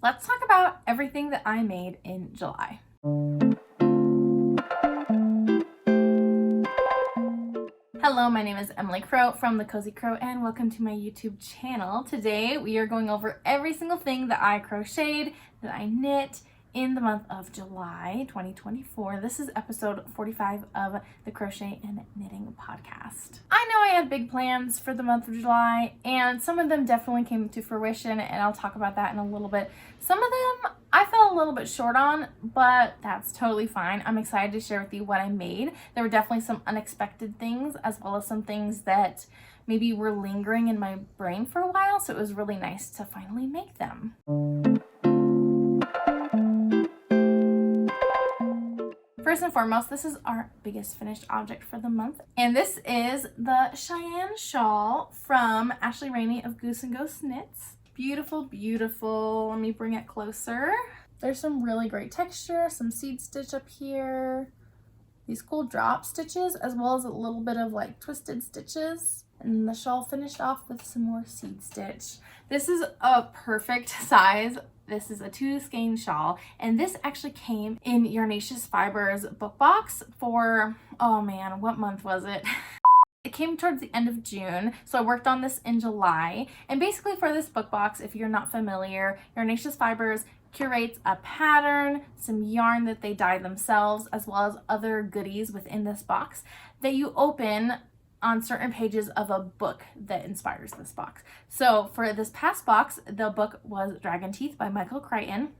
let's talk about everything that I made in July. Hello, my name is Emily Crow from The Cozy Crow and welcome to my YouTube channel. Today we are going over every single thing that I crocheted, that I knit in the month of July 2024. This is episode 45 of the Crochet and Knitting podcast. I know I had big plans for the month of July and some of them definitely came to fruition, and I'll talk about that in a little bit. Some of them I fell a little bit short on, but that's totally fine. I'm excited to share with you what I made. There were definitely some unexpected things as well as some things that maybe were lingering in my brain for a while, so it was really nice to finally make them. First and foremost, this is our biggest finished object for the month, and this is the Cheyenne shawl from Ashley Rainey of Goose and Ghost Knits. Beautiful, beautiful. Let me bring it closer. There's some really great texture, some seed stitch up here, these cool drop stitches, as well as a little bit of like twisted stitches, and the shawl finished off with some more seed stitch. This is a perfect size. This is a 2 skein shawl, and this actually came in Yarnaceous Fiber's book box for, oh man, what month was it? It came towards the end of June, so I worked on this in July. And basically for this book box, if you're not familiar, Yarnaceous Fibers curates a pattern, some yarn that they dye themselves, as well as other goodies within this box that you open on certain pages of a book that inspires this box. So for this past box, the book was Dragon Teeth by Michael Crichton.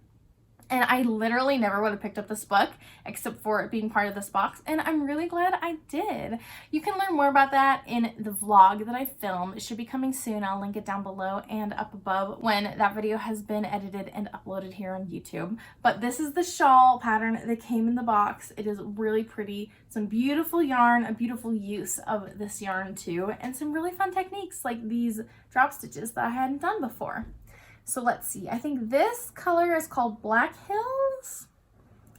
And I literally never would have picked up this book except for it being part of this box, and I'm really glad I did. You can learn more about that in the vlog that I filmed. It should be coming soon. I'll link it down below and up above when that video has been edited and uploaded here on YouTube. But this is the shawl pattern that came in the box. It is really pretty. Some beautiful yarn, a beautiful use of this yarn too, and some really fun techniques like these drop stitches that I hadn't done before. So let's see, I think this color is called Black Hills,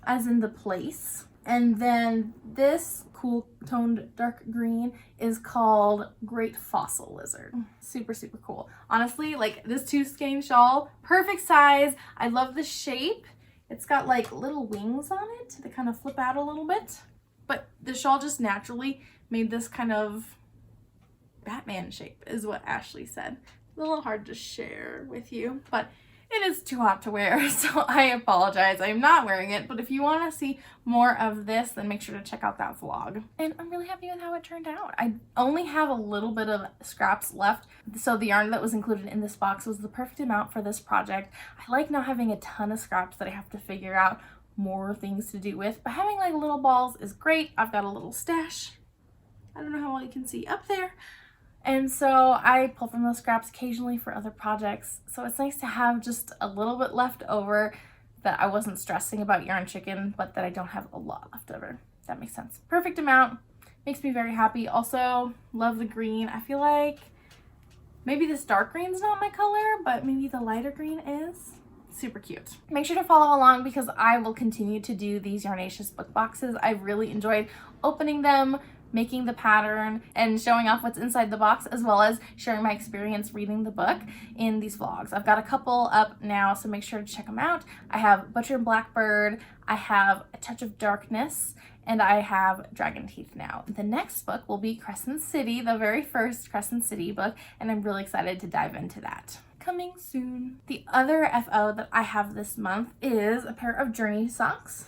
as in the place. And then this cool toned dark green is called Great Fossil Lizard. Super, super cool. Honestly, like this 2 skein shawl, perfect size. I love the shape. It's got like little wings on it that kind of flip out a little bit. But the shawl just naturally made this kind of Batman shape, is what Ashley said. A little hard to share with you, but it is too hot to wear, so I apologize. I'm not wearing it, but if you want to see more of this, then make sure to check out that vlog. And I'm really happy with how it turned out. I only have a little bit of scraps left, so the yarn that was included in this box was the perfect amount for this project. I like not having a ton of scraps that I have to figure out more things to do with, but having like little balls is great. I've got a little stash. I don't know how well you can see up there. And so I pull from those scraps occasionally for other projects. So it's nice to have just a little bit left over that I wasn't stressing about yarn chicken, but that I don't have a lot left over. If that makes sense. Perfect amount. Makes me very happy. Also, love the green. I feel like maybe this dark green's not my color, but maybe the lighter green is. Super cute. Make sure to follow along because I will continue to do these Yarnaceous book boxes. I really enjoyed opening them, making the pattern, and showing off what's inside the box, as well as sharing my experience reading the book in these vlogs. I've got a couple up now, so make sure to check them out. I have Butcher and Blackbird, I have A Touch of Darkness, and I have Dragon Teeth now. The next book will be Crescent City, the very first Crescent City book, and I'm really excited to dive into that. Coming soon. The other FO that I have this month is a pair of Journey socks,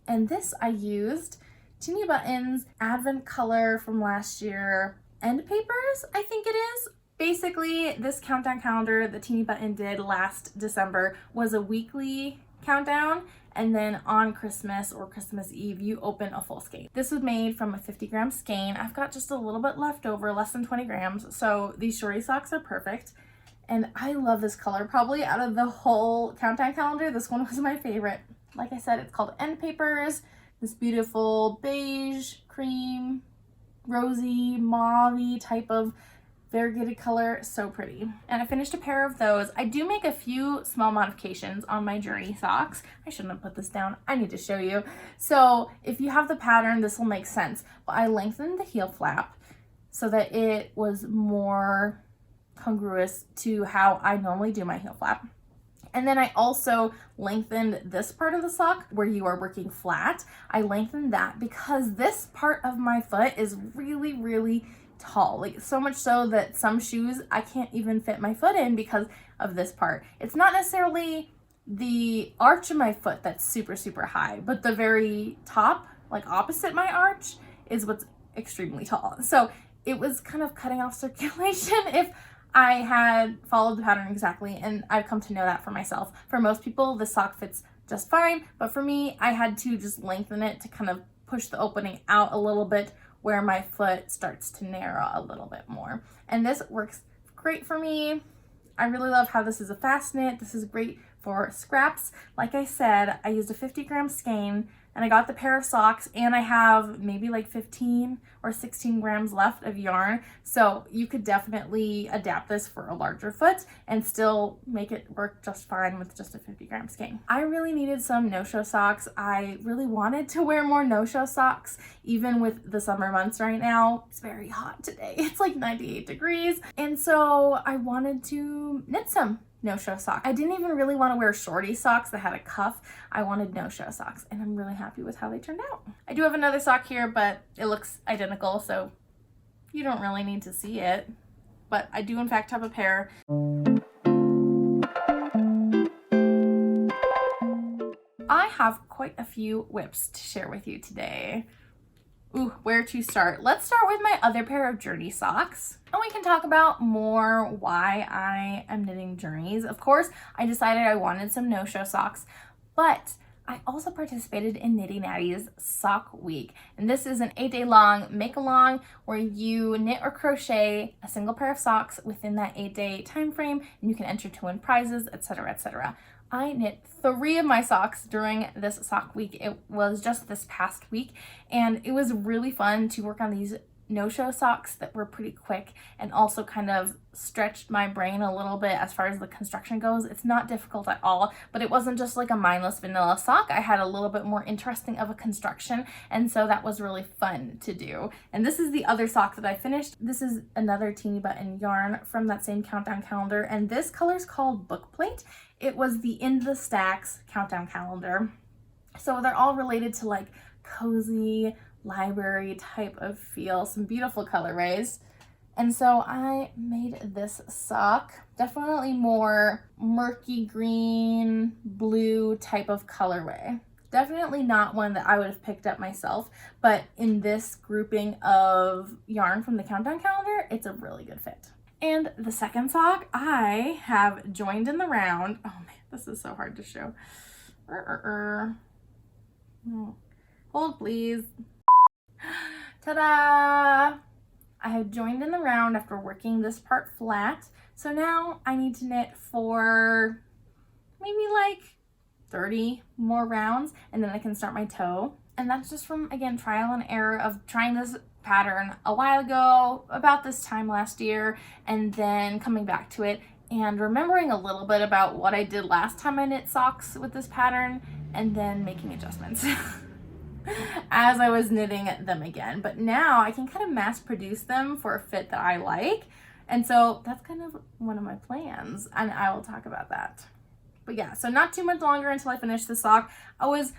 and this I used Teeny Buttons Advent Color from last year end papers, I think it is. Basically, this countdown calendar that Teeny Button did last December was a weekly countdown, and then on Christmas or Christmas Eve, you open a full skein. This was made from a 50-gram skein. I've got just a little bit left over, less than 20 grams, so these shorty socks are perfect. And I love this color. Probably out of the whole countdown calendar, this one was my favorite. Like I said, it's called End Papers. This beautiful beige, cream, rosy, mauve-y type of variegated color. So pretty. And I finished a pair of those. I do make a few small modifications on my Journey socks. I shouldn't have put this down. I need to show you. So if you have the pattern, this will make sense. But I lengthened the heel flap so that it was more congruous to how I normally do my heel flap. And then I also lengthened this part of the sock where you are working flat. I lengthened that because this part of my foot is really, really tall. Like so much so that some shoes I can't even fit my foot in because of this part. It's not necessarily the arch of my foot that's super, super high, but the very top, like opposite my arch, is what's extremely tall. So it was kind of cutting off circulation if I had followed the pattern exactly, and I've come to know that for myself. For most people, the sock fits just fine, but for me, I had to just lengthen it to kind of push the opening out a little bit where my foot starts to narrow a little bit more. And this works great for me. I really love how this is a fast knit. This is great for scraps. Like I said, I used a 50-gram skein, and I got the pair of socks, and I have maybe like 15 or 16 grams left of yarn. So you could definitely adapt this for a larger foot and still make it work just fine with just a 50-gram skein. I really needed some no-show socks. I really wanted to wear more no-show socks, even with the summer months right now. It's very hot today. It's like 98 degrees. And so I wanted to knit some no-show socks. I didn't even really want to wear shorty socks that had a cuff. I wanted no-show socks, and I'm really happy with how they turned out. I do have another sock here, but it looks identical, so you don't really need to see it. But I do in fact have a pair. I have quite a few whips to share with you today. Ooh, where to start? Let's start with my other pair of Journey socks. And we can talk about more why I am knitting Journeys. Of course, I decided I wanted some no-show socks, but I also participated in Knitty Natty's Sock Week. And this is an 8-day long make-along where you knit or crochet a single pair of socks within that 8-day time frame, and you can enter to win prizes, etc., etc. I knit 3 of my socks during this sock week. It was just this past week, and it was really fun to work on these no-show socks that were pretty quick and also kind of stretched my brain a little bit as far as the construction goes. It's not difficult at all, but it wasn't just like a mindless vanilla sock. I had a little bit more interesting of a construction, and so that was really fun to do. And this is the other sock that I finished. This is another teeny button yarn from that same countdown calendar, and this color is called Bookplate. It was the In the Stacks countdown calendar. So they're all related to like cozy library type of feel, some beautiful colorways. And so I made this sock, definitely more murky green, blue type of colorway. Definitely not one that I would have picked up myself, but in this grouping of yarn from the countdown calendar, it's a really good fit. And the second sock I have joined in the round. Oh man, this is so hard to show. Hold please. Ta-da! I have joined in the round after working this part flat. So now I need to knit for maybe like 30 more rounds, and then I can start my toe. And that's just from, again, trial and error of trying this pattern a while ago, about this time last year, and then coming back to it and remembering a little bit about what I did last time I knit socks with this pattern, and then making adjustments as I was knitting them again. But now I can kind of mass produce them for a fit that I like. And so that's kind of one of my plans, and I will talk about that. But yeah, so not too much longer until I finish the sock. I was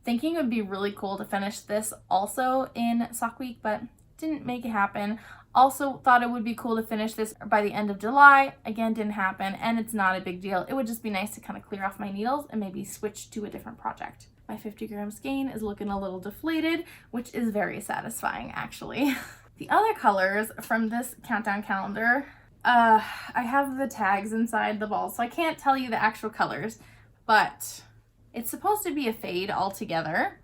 thinking it would be really cool to finish this also in Sock Week, but didn't make it happen. Also thought it would be cool to finish this by the end of July. Again, didn't happen, and it's not a big deal. It would just be nice to kind of clear off my needles and maybe switch to a different project. My 50-gram skein is looking a little deflated, which is very satisfying actually. The other colors from this countdown calendar, I have the tags inside the ball, so I can't tell you the actual colors, but it's supposed to be a fade altogether.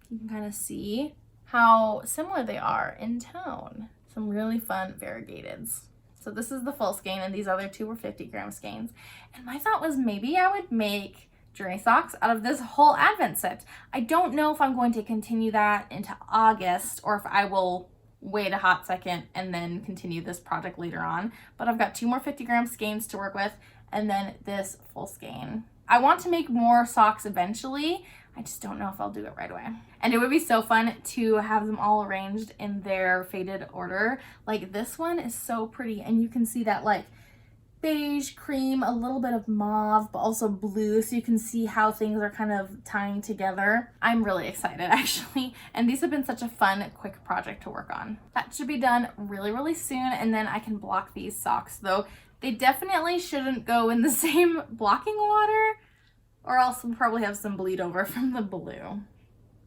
You can kind of see how similar they are in tone. Some really fun variegateds. So this is the full skein, and these other two were 50-gram skeins. And my thought was maybe I would make Journey socks out of this whole advent set. I don't know if I'm going to continue that into August or if I will wait a hot second and then continue this project later on. But I've got 2 more 50-gram skeins to work with, and then this full skein. I want to make more socks eventually. I just don't know if I'll do it right away. And it would be so fun to have them all arranged in their faded order. Like this one is so pretty, and you can see that like beige, cream, a little bit of mauve, but also blue, so you can see how things are kind of tying together. I'm really excited actually, and these have been such a fun, quick project to work on. That should be done really, really soon, and then I can block these socks, though they definitely shouldn't go in the same blocking water, or else we'll probably have some bleed over from the blue.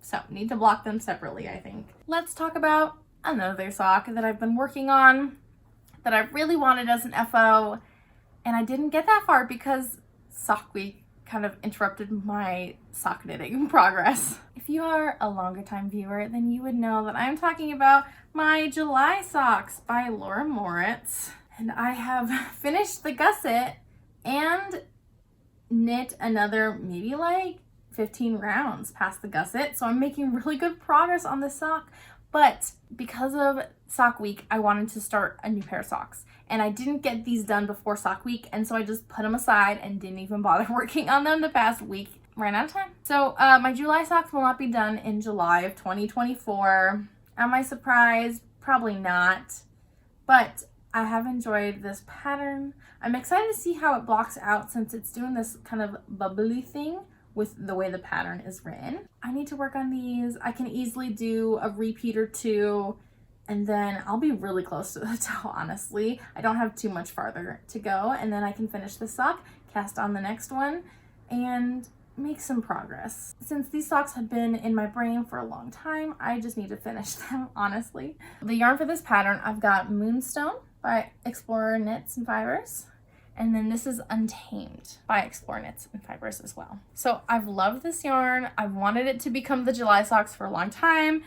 So need to block them separately, I think. Let's talk about another sock that I've been working on that I really wanted as an FO, and I didn't get that far because sock week kind of interrupted my sock knitting progress. If you are a longer time viewer, then you would know that I'm talking about my July socks by Laura Moritz. And I have finished the gusset and knit another maybe like 15 rounds past the gusset, so I'm making really good progress on this sock. But because of sock week, I wanted to start a new pair of socks, and I didn't get these done before sock week, and so I just put them aside and didn't even bother working on them the past week. Ran out of time. So my July socks will not be done in July of 2024. Am I surprised? Probably not, but I have enjoyed this pattern. I'm excited to see how it blocks out since it's doing this kind of bubbly thing with the way the pattern is written. I need to work on these. I can easily do a repeat or two, and then I'll be really close to the toe, honestly. I don't have too much farther to go, and then I can finish the sock, cast on the next one, and make some progress. Since these socks have been in my brain for a long time, I just need to finish them, honestly. The yarn for this pattern, I've got Moonstone by Explorer Knits and Fibers. And then this is Untamed by Explore Knits and Fibers as well. So I've loved this yarn. I've wanted it to become the July socks for a long time.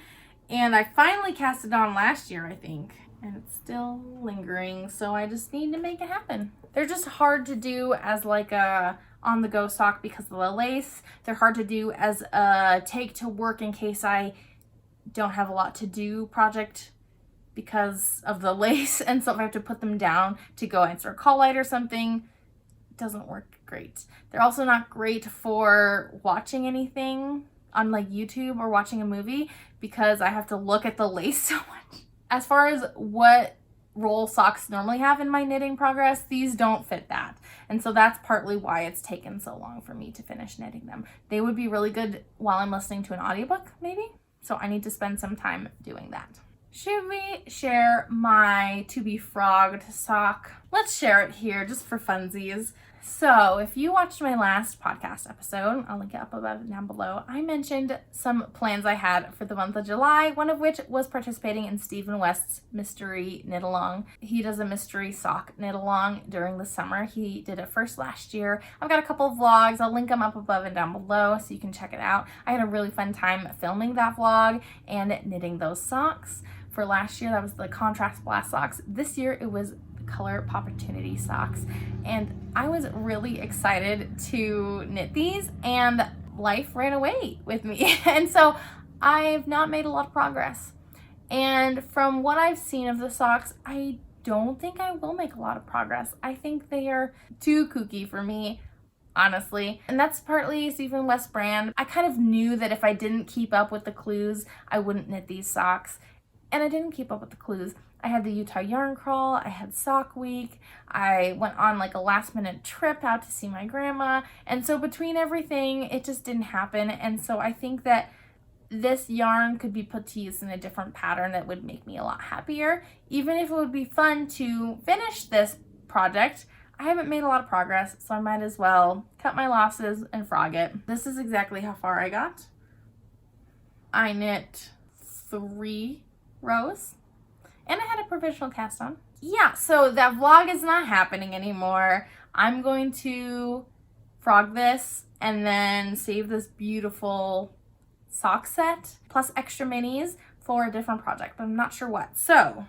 And I finally cast it on last year, I think. And it's still lingering, so I just need to make it happen. They're just hard to do as like a on-the-go sock because of the lace. They're hard to do as a take to work in case I don't have a lot to do project because of the lace, and so if I have to put them down to go answer a call light or something, it doesn't work great. They're also not great for watching anything on like YouTube or watching a movie because I have to look at the lace so much. As far as what role socks normally have in my knitting progress, these don't fit that. And so that's partly why it's taken so long for me to finish knitting them. They would be really good while I'm listening to an audiobook, maybe. So I need to spend some time doing that. Should we share my to be frogged sock? Let's share it here just for funsies. So if you watched my last podcast episode, I'll link it up above and down below, I mentioned some plans I had for the month of July, one of which was participating in Stephen West's mystery knit along. He does a mystery sock knit along during the summer. He did it first last year. I've got a couple of vlogs. I'll link them up above and down below so you can check it out. I had a really fun time filming that vlog and knitting those socks. For last year, that was the Contrast Blast socks. This year, it was Color Opportunity socks, and I was really excited to knit these, and life ran away with me. And so I've not made a lot of progress, and from what I've seen of the socks, I don't think I will make a lot of progress. I think they are too kooky for me, honestly, and that's partly Stephen West brand. I kind of knew that if I didn't keep up with the clues, I wouldn't knit these socks, and I didn't keep up with the clues. I had the Utah Yarn Crawl, I had Sock Week, I went on like a last minute trip out to see my grandma, and so between everything, it just didn't happen. And so I think that this yarn could be put to use in a different pattern that would make me a lot happier. Even if it would be fun to finish this project, I haven't made a lot of progress, so I might as well cut my losses and frog it. This is exactly how far I got. I knit 3 rows. And I had a provisional cast on. Yeah, so that vlog is not happening anymore. I'm going to frog this and then save this beautiful sock set plus extra minis for a different project, but I'm not sure what. So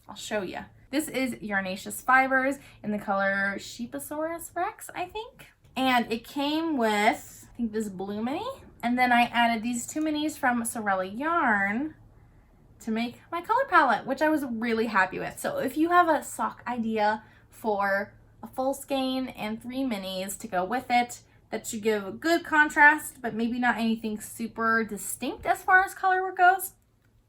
I'll show you. This is Yarnaceous Fibers in the color Sheeposaurus Rex, I think. And it came with, I think, this blue mini. And then I added these 2 minis from Sorella Yarn to make my color palette, which I was really happy with. So if you have a sock idea for a full skein and 3 minis to go with it, that should give a good contrast, but maybe not anything super distinct as far as color goes,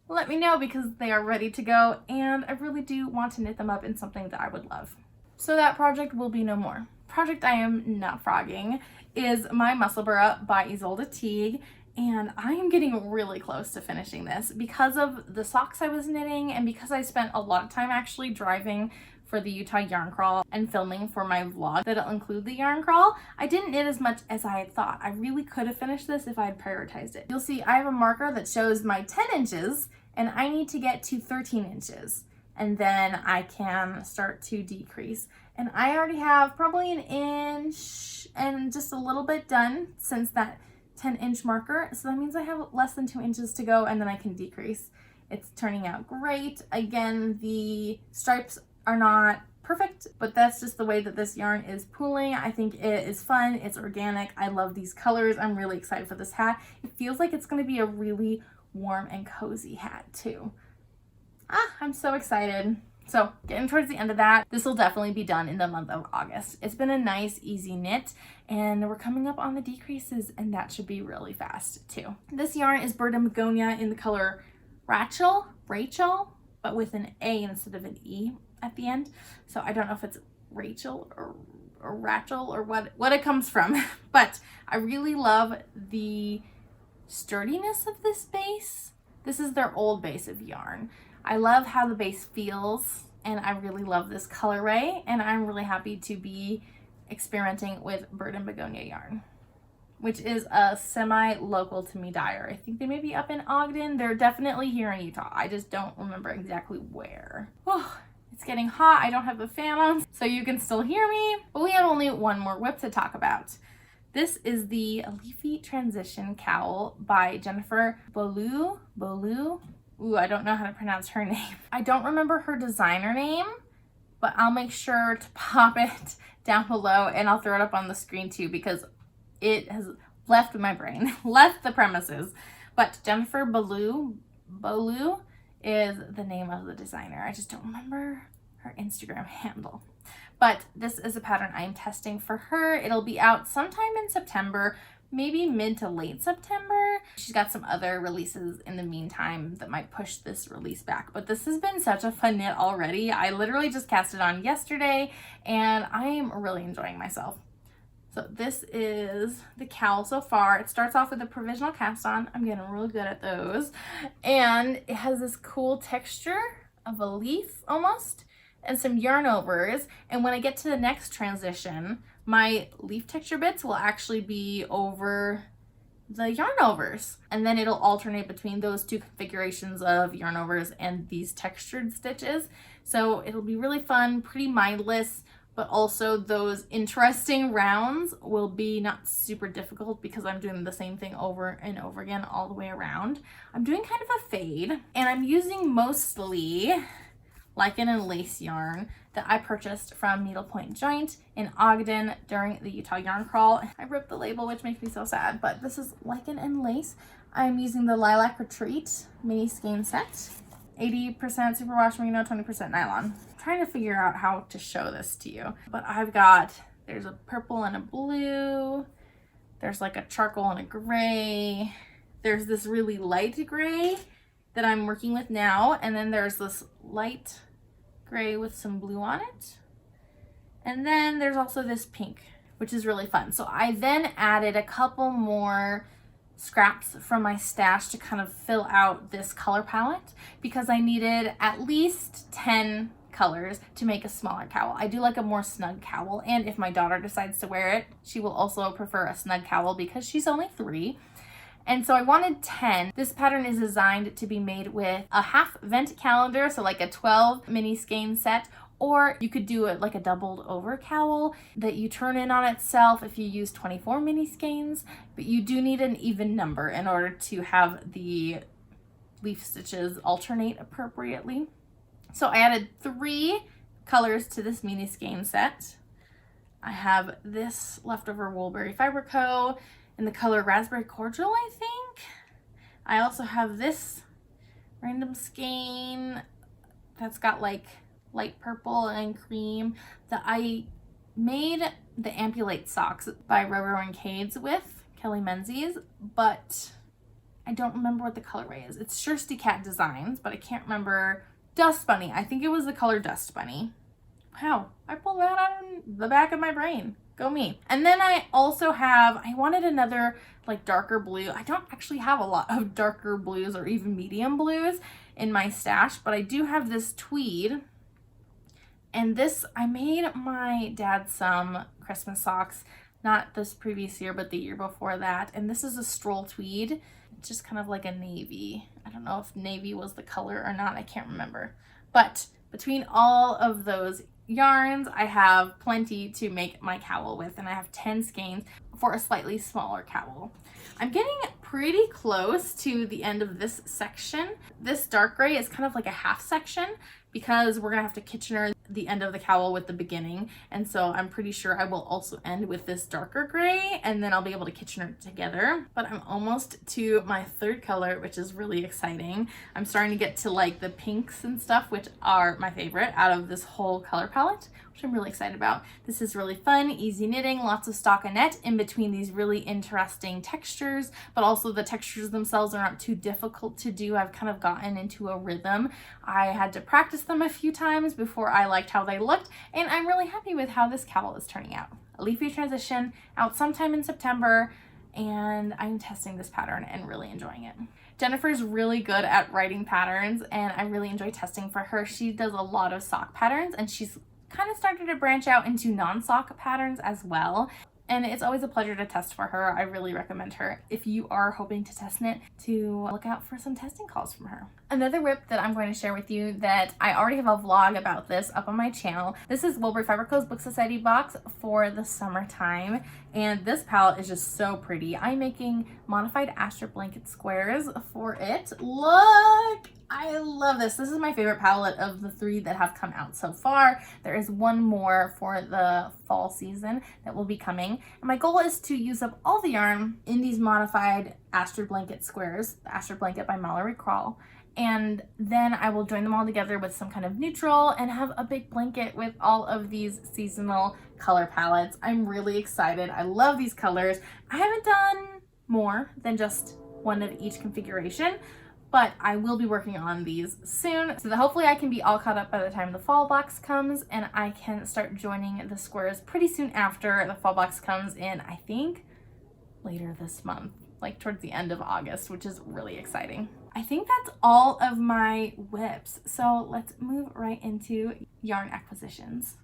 let me know because they are ready to go, and I really do want to knit them up in something that I would love. So that project will be no more. Project I am not frogging is my Musselburgh by Isolde Teague, and I am getting really close to finishing this because of the socks I was knitting and because I spent a lot of time actually driving for the Utah yarn crawl and filming for my vlog that'll include the yarn crawl. I didn't knit as much as I had thought. I really could have finished this if I had prioritized it. You'll see I have a marker that shows my 10 inches and I need to get to 13 inches. And then I can start to decrease. And I already have probably an inch and just a little bit done since that 10-inch marker. So that means I have less than 2 inches to go and then I can decrease. It's turning out great. Again, the stripes are not perfect, but that's just the way that this yarn is pooling. I think it is fun. It's organic. I love these colors. I'm really excited for this hat. It feels like it's going to be a really warm and cozy hat too. I'm so excited. So getting towards the end of that, this will definitely be done in the month of August. It's been a nice, easy knit, and we're coming up on the decreases, and that should be really fast too. This yarn is Burden Begonia in the color Rachel, but with an A instead of an E at the end. So I don't know if it's Rachel or Rachel or what it comes from, but I really love the sturdiness of this base. This is their old base of yarn. I love how the base feels, and I really love this colorway, and I'm really happy to be experimenting with Burden Begonia yarn, which is a semi-local to me dyer. I think they may be up in Ogden. They're definitely here in Utah. I just don't remember exactly where. Oh, it's getting hot. I don't have the fan on, so you can still hear me, but we have only one more whip to talk about. This is the Leafy Transition Cowl by Jennifer Beaulieu. Ooh, I don't know how to pronounce her name. I don't remember her designer name, but I'll make sure to pop it down below and I'll throw it up on the screen too because it has left my brain, left the premises. But Jennifer Beaulieu is the name of the designer. I just don't remember her Instagram handle. But this is a pattern I'm testing for her. It'll be out sometime in September, maybe mid to late September. She's got some other releases in the meantime that might push this release back, but this has been such a fun knit already. I literally just cast it on yesterday and I am really enjoying myself. So this is the cowl so far. It starts off with a provisional cast on. I'm getting really good at those. And it has this cool texture of a leaf almost and some yarn overs. And when I get to the next transition, my leaf texture bits will actually be over the yarn overs. And then it'll alternate between those two configurations of yarn overs and these textured stitches. So it'll be really fun, pretty mindless, but also those interesting rounds will be not super difficult because I'm doing the same thing over and over again all the way around. I'm doing kind of a fade, and I'm using mostly lichen and lace yarn that I purchased from Needlepoint Joint in Ogden during the Utah yarn crawl. I ripped the label, which makes me so sad, but this is lichen and lace. I'm using the Lilac Retreat mini skein set, 80% superwash merino, 20% nylon. I'm trying to figure out how to show this to you, but there's a purple and a blue, there's like a charcoal and a gray, there's this really light gray that I'm working with now, and then there's this light gray with some blue on it, and then there's also this pink, which is really fun. So I then added a couple more scraps from my stash to kind of fill out this color palette because I needed at least 10 colors to make a smaller cowl. I do like a more snug cowl, and if my daughter decides to wear it, she will also prefer a snug cowl because she's only 3. And so I wanted 10. This pattern is designed to be made with a half vent calendar, so like a 12 mini skein set, or you could do it like a doubled over cowl that you turn in on itself if you use 24 mini skeins, but you do need an even number in order to have the leaf stitches alternate appropriately. So I added 3 colors to this mini skein set. I have this leftover Woolberry Fiber Co. in the color Raspberry Cordial, I think. I also have this random skein that's got like light purple and cream that I made the Ampulate socks by Roro and Cades with, Kelly Menzies, but I don't remember what the colorway is. It's Shirsty Cat Designs, but I can't remember. Dust Bunny. I think it was the color Dust Bunny. Wow, I pulled that out of the back of my brain. Go me. And then I also have, I wanted another like darker blue. I don't actually have a lot of darker blues or even medium blues in my stash, but I do have this tweed. And this, I made my dad some Christmas socks, not this previous year, but the year before that. And this is a stroll tweed, just kind of like a navy. I don't know if navy was the color or not, I can't remember. But between all of those yarns, I have plenty to make my cowl with, and I have 10 skeins for a slightly smaller cowl. I'm getting pretty close to the end of this section. This dark gray is kind of like a half section because we're gonna have to Kitchener the end of the cowl with the beginning, and so I'm pretty sure I will also end with this darker gray, and then I'll be able to Kitchener it together. But I'm almost to my third color, which is really exciting. I'm starting to get to like the pinks and stuff, which are my favorite out of this whole color palette, which I'm really excited about. This is really fun, easy knitting, lots of stockinette in between these really interesting textures, but also the textures themselves are not too difficult to do. I've kind of gotten into a rhythm. I had to practice them a few times before I liked how they looked, and I'm really happy with how this cowl is turning out. A leafy transition out sometime in September, and I'm testing this pattern and really enjoying it. Jennifer's really good at writing patterns, and I really enjoy testing for her. She does a lot of sock patterns, and she's kind of started to branch out into non-sock patterns as well. And it's always a pleasure to test for her. I really recommend her if you are hoping to test knit to look out for some testing calls from her. Another whip that I'm going to share with you that I already have a vlog about this up on my channel. This is Woolberry Fiber Co's Book Society box for the summertime. And this palette is just so pretty. I'm making modified Astra blanket squares for it. Look! I love this. This is my favorite palette of the 3 that have come out so far. There is one more for the fall season that will be coming. And my goal is to use up all the yarn in these modified Astra blanket squares, the Astra blanket by Mallory Crawl. And then I will join them all together with some kind of neutral and have a big blanket with all of these seasonal color palettes. I'm really excited. I love these colors. I haven't done more than just one of each configuration, but I will be working on these soon so that hopefully I can be all caught up by the time the fall box comes, and I can start joining the squares pretty soon after the fall box comes in, I think later this month, like towards the end of August, which is really exciting. I think that's all of my whips. So let's move right into yarn acquisitions.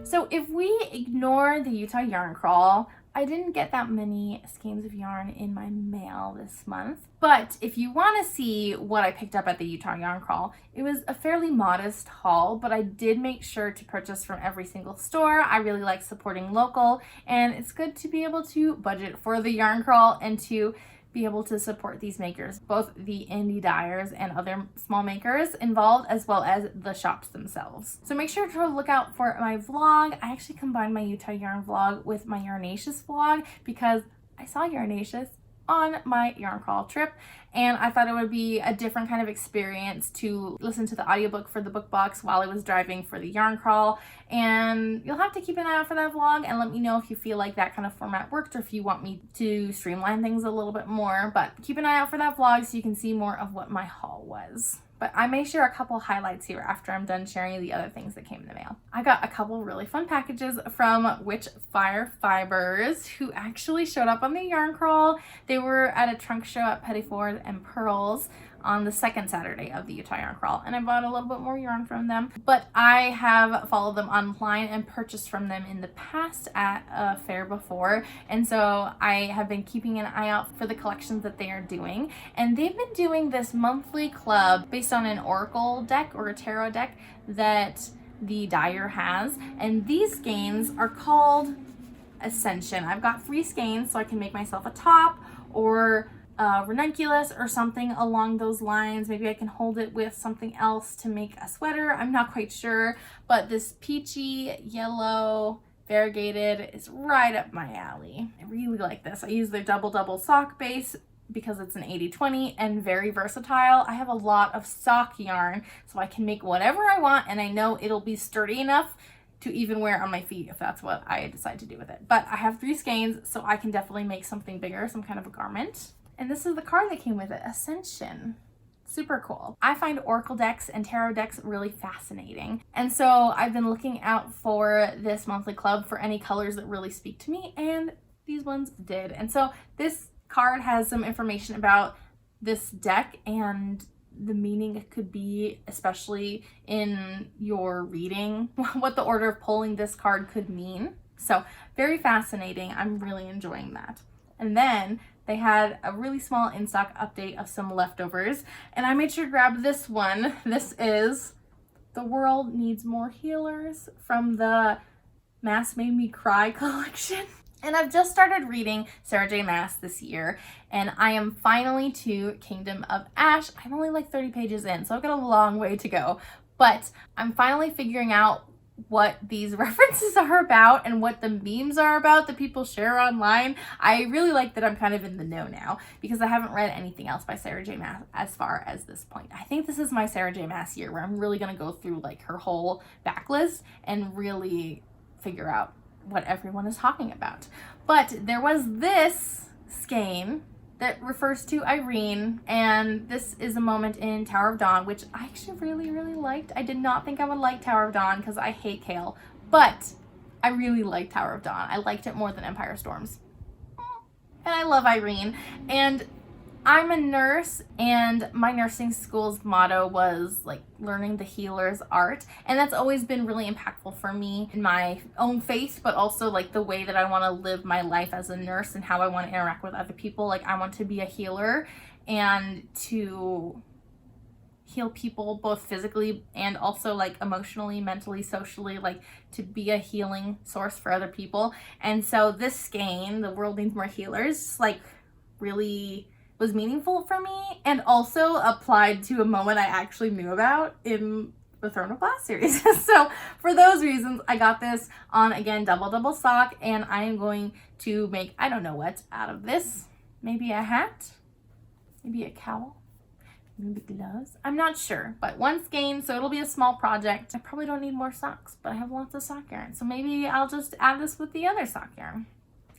So if we ignore the Utah Yarn Crawl, I didn't get that many skeins of yarn in my mail this month. But if you want to see what I picked up at the Utah Yarn Crawl, it was a fairly modest haul, but I did make sure to purchase from every single store. I really like supporting local, and it's good to be able to budget for the Yarn Crawl and to be able to support these makers, both the indie dyers and other small makers involved, as well as the shops themselves. So make sure to look out for my vlog. I actually combined my Utah Yarn vlog with my Yarnaceous vlog because I saw Yarnaceous on my Yarn Crawl trip, and I thought it would be a different kind of experience to listen to the audiobook for the book box while I was driving for the Yarn Crawl. And you'll have to keep an eye out for that vlog and let me know if you feel like that kind of format worked or if you want me to streamline things a little bit more. But keep an eye out for that vlog so you can see more of what my haul was. But I may share a couple highlights here after I'm done sharing the other things that came in the mail. I got a couple really fun packages from Witchfire Fibers, who actually showed up on the Yarn Crawl. They were at a trunk show at Pettiford and Pearls on the second Saturday of the Utah Yarn Crawl, and I bought a little bit more yarn from them. But I have followed them online and purchased from them in the past at a fair before, and so I have been keeping an eye out for the collections that they are doing. And they've been doing this monthly club based on an oracle deck or a tarot deck that the dyer has, and these skeins are called Ascension. I've got 3 skeins so I can make myself a top or ranunculus or something along those lines. Maybe I can hold it with something else to make a sweater. I'm not quite sure, but this peachy yellow variegated is right up my alley. I really like this. I use their double sock base because it's an 80/20 and very versatile. I have a lot of sock yarn, so I can make whatever I want, and I know it'll be sturdy enough to even wear on my feet if that's what I decide to do with it. But I have 3 skeins, so I can definitely make something bigger, some kind of a garment. And this is the card that came with it, Ascension. Super cool. I find oracle decks and tarot decks really fascinating. And so I've been looking out for this monthly club for any colors that really speak to me, and these ones did. And so this card has some information about this deck and the meaning it could be, especially in your reading, what the order of pulling this card could mean. So very fascinating. I'm really enjoying that. And then they had a really small in-stock update of some leftovers, and I made sure to grab this one. This is The World Needs More Healers from the Mass Made Me Cry collection. And I've just started reading Sarah J. Maas this year, and I am finally to Kingdom of Ash. I'm only like 30 pages in, so I've got a long way to go, but I'm finally figuring out what these references are about and what the memes are about that people share online. I really like that I'm kind of in the know now because I haven't read anything else by Sarah J. Maas as far as this point. I think this is my Sarah J. Maas year where I'm really going to go through like her whole backlist and really figure out what everyone is talking about. But there was this skein that refers to Irene, and this is a moment in Tower of Dawn, which I actually really liked. I did not think I would like Tower of Dawn because I hate Kale, but I really liked Tower of Dawn. I liked it more than Empire Storms. And I love Irene, and I'm a nurse, and my nursing school's motto was like learning the healer's art, and that's always been really impactful for me in my own faith, but also like the way that I want to live my life as a nurse and how I want to interact with other people. Like I want to be a healer and to heal people both physically and also like emotionally, mentally, socially, like to be a healing source for other people. And so this skein, The World Needs More Healers, like really was meaningful for me and also applied to a moment I actually knew about in the Throne of Glass series. So for those reasons, I got this on, again, double sock, and I am going to make, I don't know what out of this. Maybe a hat, maybe a cowl, maybe gloves. I'm not sure, but one skein, so it'll be a small project. I probably don't need more socks, but I have lots of sock yarn. So maybe I'll just add this with the other sock yarn.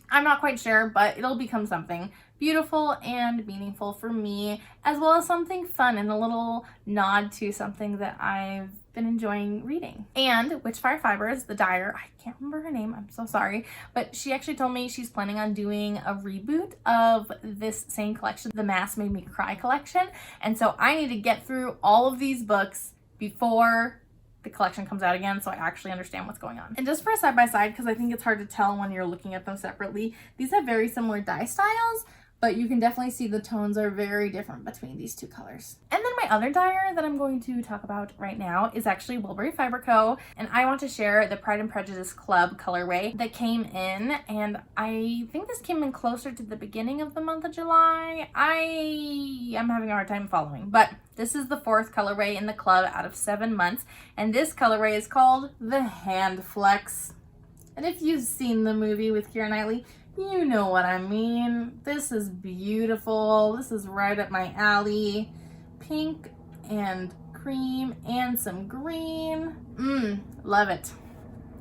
I'm not quite sure, but it'll become something beautiful and meaningful for me, as well as something fun and a little nod to something that I've been enjoying reading. And Witchfire Fibers, the dyer, I can't remember her name, I'm so sorry, but she actually told me she's planning on doing a reboot of this same collection, the Mass Made Me Cry collection. And so I need to get through all of these books before the collection comes out again, so I actually understand what's going on. And just for a side-by-side, because I think it's hard to tell when you're looking at them separately, these have very similar dye styles, but you can definitely see the tones are very different between these two colors. And then my other dyer that I'm going to talk about right now is actually Woolberry Fiber Co. And I want to share the Pride and Prejudice Club colorway that came in, and I think this came in closer to the beginning of the month of July. I am having a hard time following, but this is the 4th colorway in the club out of 7 months, and this colorway is called the Hand Flex. And if you've seen the movie with Keira Knightley, you know what I mean. This is beautiful. This is right up my alley. Pink and cream and some green. Love it.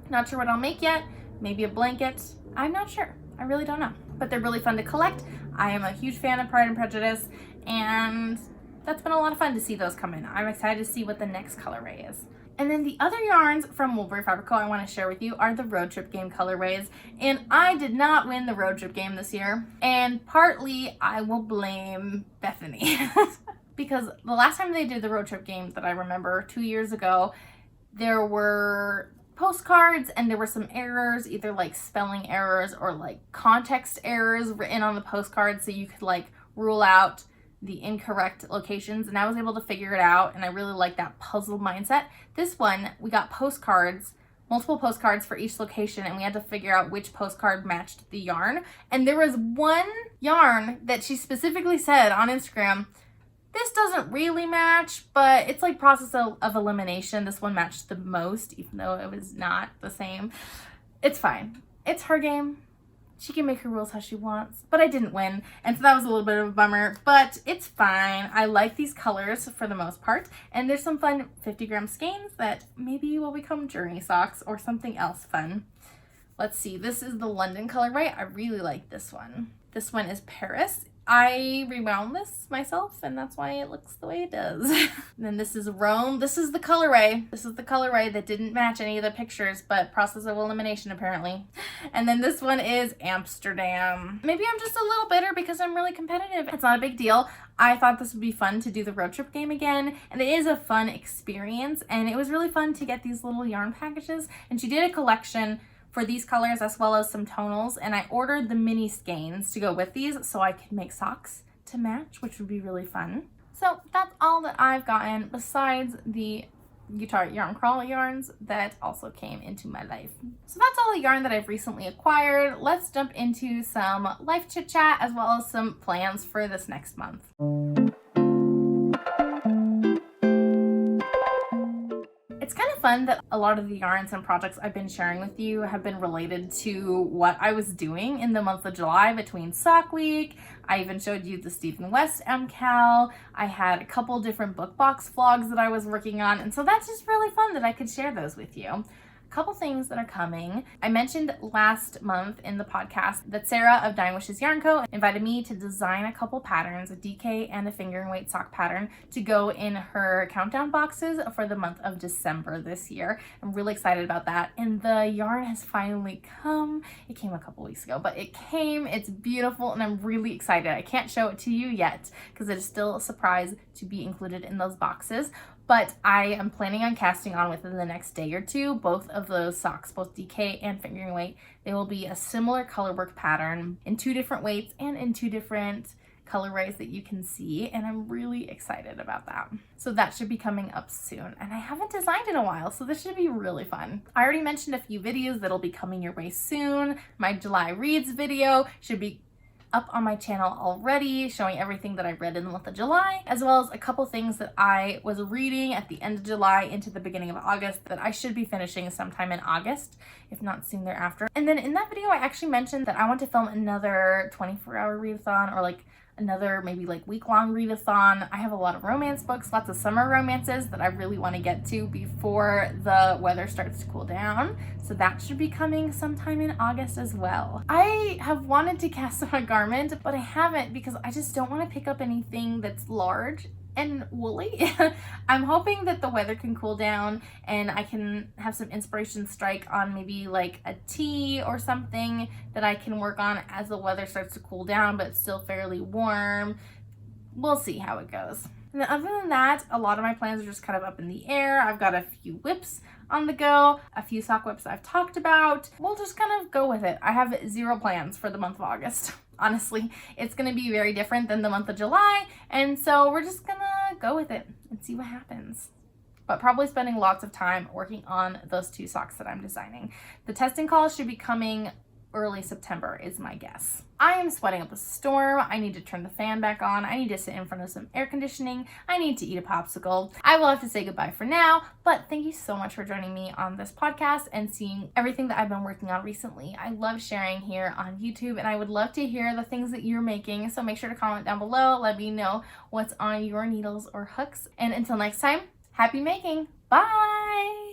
Not sure what I'll make yet. Maybe a blanket. I'm not sure. I really don't know. But they're really fun to collect. I am a huge fan of Pride and Prejudice, and that's been a lot of fun to see those come in. I'm excited to see what the next colorway is. And then the other yarns from Woolberry Fiber Co. I want to share with you are the road trip game colorways. And I did not win the road trip game this year. And partly I will blame Bethany. Because the last time they did the road trip game that I remember 2 years ago, there were postcards and there were some errors, either like spelling errors or like context errors written on the postcard, so you could like rule out the incorrect locations, and I was able to figure it out, and I really like that puzzle mindset. This one, we got postcards, multiple postcards for each location, and we had to figure out which postcard matched the yarn. And there was one yarn that she specifically said on Instagram, this doesn't really match, but it's like process of elimination. This one matched the most, even though it was not the same. It's fine. It's her game. She can make her rules how she wants, but I didn't win, and so that was a little bit of a bummer, but it's fine. I like these colors for the most part, and there's some fun 50-gram skeins that maybe will become journey socks or something else fun. Let's see, this is the London colorway. I really like this one. This one is Paris. I rewound this myself, and that's why it looks the way it does. And then this is Rome. This is the colorway. This is the colorway that didn't match any of the pictures, but process of elimination apparently. And then this one is Amsterdam. Maybe I'm just a little bitter because I'm really competitive. It's not a big deal. I thought this would be fun to do the road trip game again, and it is a fun experience, and it was really fun to get these little yarn packages. And she did a collection for these colors as well as some tonals, and I ordered the mini skeins to go with these so I could make socks to match, which would be really fun. So that's all that I've gotten besides the guitar yarn crawl yarns that also came into my life. So that's all the yarn that I've recently acquired. Let's jump into some life chit chat as well as some plans for this next month. It's kind of fun that a lot of the yarns and projects I've been sharing with you have been related to what I was doing in the month of July between Sock Week. I even showed you the Stephen West MCAL. I had a couple different book box vlogs that I was working on, and so that's just really fun that I could share those with you. Couple things that are coming. I mentioned last month in the podcast that Sarah of Dine Wishes Yarn Co. invited me to design a couple patterns, a DK and a finger and weight sock pattern, to go in her countdown boxes for the month of December this year. I'm really excited about that, and the yarn has finally come. It came a couple weeks ago, but it came. It's beautiful, and I'm really excited. I can't show it to you yet because it is still a surprise to be included in those boxes. But I am planning on casting on within the next day or two both of those socks, both DK and fingering weight. They will be a similar color work pattern in 2 different weights and in 2 different colorways that you can see, and I'm really excited about that. So that should be coming up soon, and I haven't designed in a while, so this should be really fun. I already mentioned a few videos that'll be coming your way soon. My July Reads video should be up on my channel already, showing everything that I read in the month of July, as well as a couple things that I was reading at the end of July into the beginning of August that I should be finishing sometime in August, if not soon thereafter. And then in that video, I actually mentioned that I want to film another 24-hour readathon, or like another maybe like week-long readathon. I have a lot of romance books, lots of summer romances that I really want to get to before the weather starts to cool down. So that should be coming sometime in August as well. I have wanted to cast on a garment, but I haven't because I just don't want to pick up anything that's large and woolly. I'm hoping that the weather can cool down and I can have some inspiration strike on maybe like a tee or something that I can work on as the weather starts to cool down, but it's still fairly warm. We'll see how it goes. And then other than that, a lot of my plans are just kind of up in the air. I've got a few whips on the go, a few sock whips I've talked about. We'll just kind of go with it. I have 0 plans for the month of August. Honestly, it's going to be very different than the month of July, and so we're just going to go with it and see what happens. But probably spending lots of time working on those 2 socks that I'm designing. The testing call should be coming early September is my guess. I am sweating up a storm. I need to turn the fan back on. I need to sit in front of some air conditioning. I need to eat a popsicle. I will have to say goodbye for now, but thank you so much for joining me on this podcast and seeing everything that I've been working on recently. I love sharing here on YouTube, and I would love to hear the things that you're making, so make sure to comment down below. Let me know what's on your needles or hooks. And until next time, happy making. Bye!